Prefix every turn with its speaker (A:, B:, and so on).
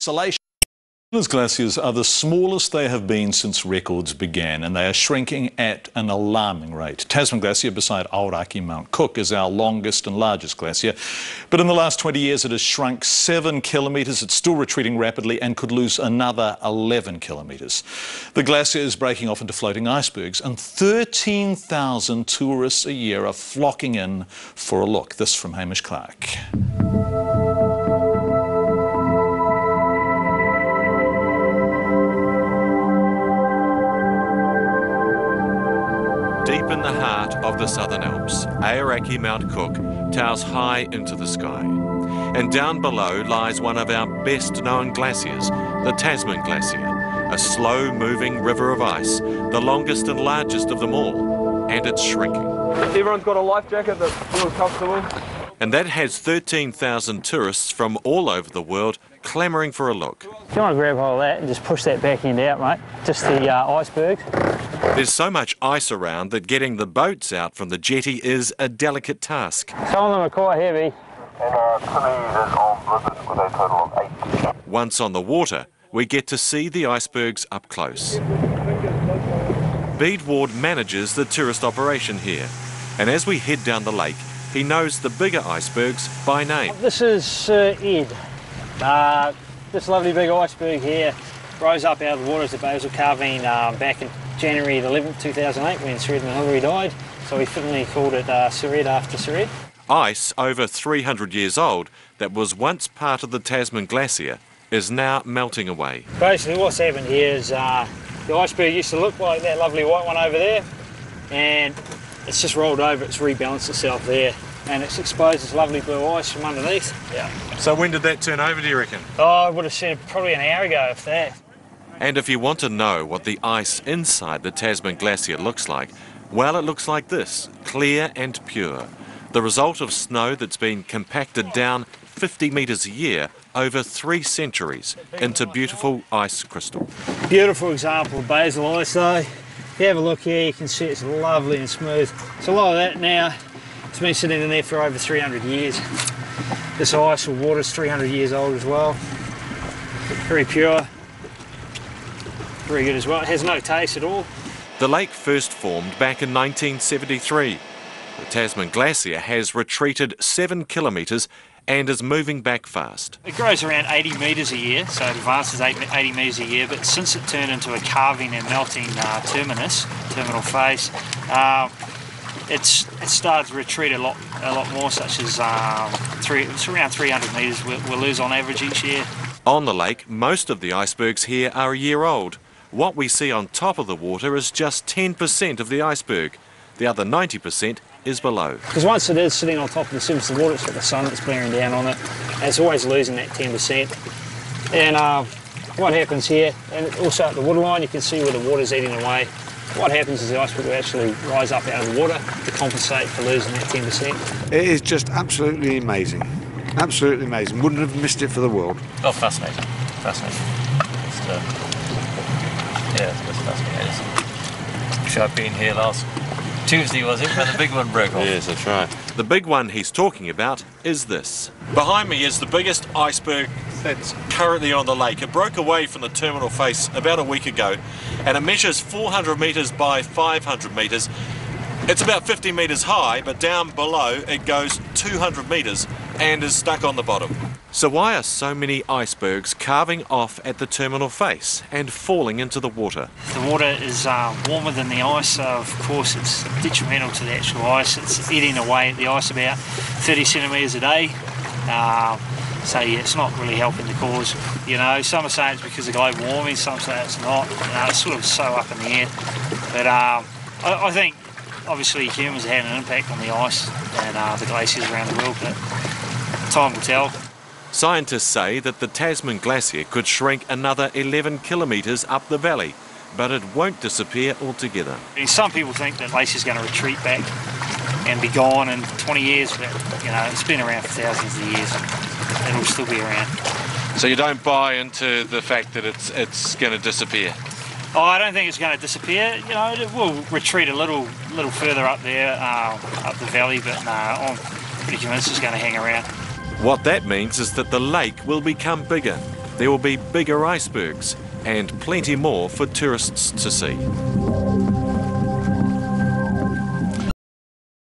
A: Tasman's glaciers are the smallest they have been since records began, and they are shrinking at an alarming rate. Tasman Glacier beside Aoraki Mount Cook is our longest and largest glacier, but in the last 20 years it has shrunk 7 kilometres. It's still retreating rapidly and could lose another 11 kilometres. The glacier is breaking off into floating icebergs, and 13,000 tourists a year are flocking in for a look. This from Hamish Clark.
B: Deep in the heart of the Southern Alps, Aoraki Mount Cook towers high into the sky. And down below lies one of our best-known glaciers, the Tasman Glacier, a slow-moving river of ice, the longest and largest of them all, and it's shrinking.
C: Everyone's got a life jacket that feels comfortable.
B: And that has 13,000 tourists from all over the world clamouring for a look.
D: If you want to grab hold of that and just push that back end out, mate, just the icebergs.
B: There's so much ice around that getting the boats out from the jetty is a delicate task.
D: Some of them are quite heavy.
B: Once on the water, we get to see the icebergs up close. Bede Ward manages the tourist operation here, and as we head down the lake, he knows the bigger icebergs by name.
D: This is Ed. This lovely big iceberg here rose up out of the water as a basal carving back in January 11th, 2008 when Sir Edmund Hillary died. So we fittingly called it Sir Ed after Sir Ed.
B: Ice over 300 years old that was once part of the Tasman Glacier is now melting away.
D: Basically what's happened here is the iceberg used to look like that lovely white one over there, and it's just rolled over, it's rebalanced itself there, and it's exposed this lovely blue ice from underneath. Yeah.
B: So when did that turn over, do you reckon?
D: Oh, I would have seen it probably an hour ago, if that.
B: And if you want to know what the ice inside the Tasman Glacier looks like, well, it looks like this, clear and pure. The result of snow that's been compacted down 50 metres a year over 3 centuries into beautiful ice crystal.
D: Beautiful example of basal ice though. If you have a look here, you can see it's lovely and smooth. So a lot of that now, it's been sitting in there for over 300 years. This ice or water is 300 years old as well. Very pure. Very good as well. It has no taste at all.
B: The lake first formed back in 1973. The Tasman Glacier has retreated 7 kilometres and is moving back fast.
D: It grows around 80 metres a year, so it advances 80 metres a year, but since it turned into a carving and melting terminal face, it started to retreat a lot more, such as it's around 300 metres we'll lose on average each year.
B: On the lake, most of the icebergs here are a year old. What we see on top of the water is just 10% of the iceberg. The other 90% is below.
D: Because once it is sitting on top of the surface of the water, it's got the sun that's bearing down on it, and it's always losing that 10%. And what happens here, and also at the waterline, you can see where the water's eating away. What happens is the iceberg will actually rise up out of the water to compensate for losing that 10%.
E: It is just absolutely amazing. Absolutely amazing. Wouldn't have missed it for the world.
F: Oh, fascinating. Fascinating. It's fascinating. Wish I'd been here last Tuesday, was it, when the big one broke off?
B: Yes, that's right. The big one he's talking about is this. Behind me is the biggest iceberg that's currently on the lake. It broke away from the terminal face about a week ago, and it measures 400 metres by 500 metres. It's about 50 metres high, but down below it goes 200 metres and is stuck on the bottom. So why are so many icebergs carving off at the terminal face and falling into the water?
D: The water is warmer than the ice, so of course it's detrimental to the actual ice. It's eating away at the ice about 30 centimetres a day. So yeah, it's not really helping the cause. You know, some are saying it's because of global warming, some say it's not. You know, it's sort of so up in the air. But I think obviously humans have had an impact on the ice and the glaciers around the world, but time will tell.
B: Scientists say that the Tasman Glacier could shrink another 11 kilometres up the valley, but it won't disappear altogether.
D: Some people think that glacier's going to retreat back and be gone in 20 years, but you know, it's been around for thousands of years and it'll still be around.
B: So you don't buy into the fact that it's going to disappear?
D: Oh, I don't think it's going to disappear. You know, it will retreat a little further up there, up the valley, but no, I'm pretty convinced it's going to hang around.
B: What that means is that the lake will become bigger, there will be bigger icebergs and plenty more for tourists to see.